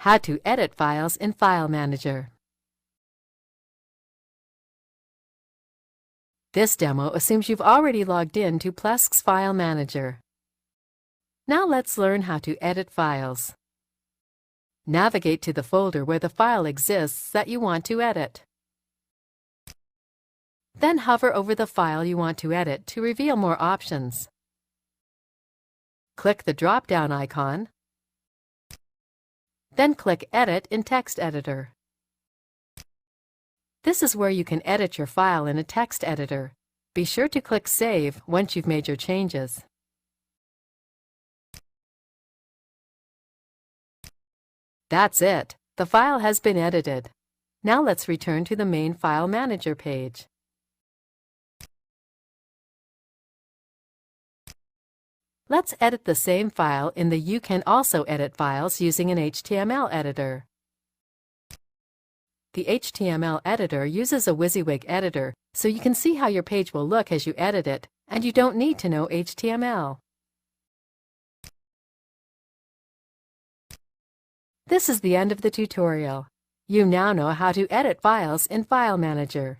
How to edit files in File Manager. This demo assumes you've already logged in to Plesk's File Manager. Now let's learn how to edit files. Navigate to the folder where the file exists that you want to edit. Then hover over the file you want to edit to reveal more options. Click the drop-down icon, then click Edit in Text Editor. This is where you can edit your file in a text editor. Be sure to click Save once you've made your changes. That's it. The file has been edited. Now let's return to the main File Manager page. Let's edit the same file in the You Can Also Edit Files using an HTML editor. The HTML editor uses a WYSIWYG editor, so you can see how your page will look as you edit it, and you don't need to know HTML. This is the end of the tutorial. You now know how to edit files in File Manager.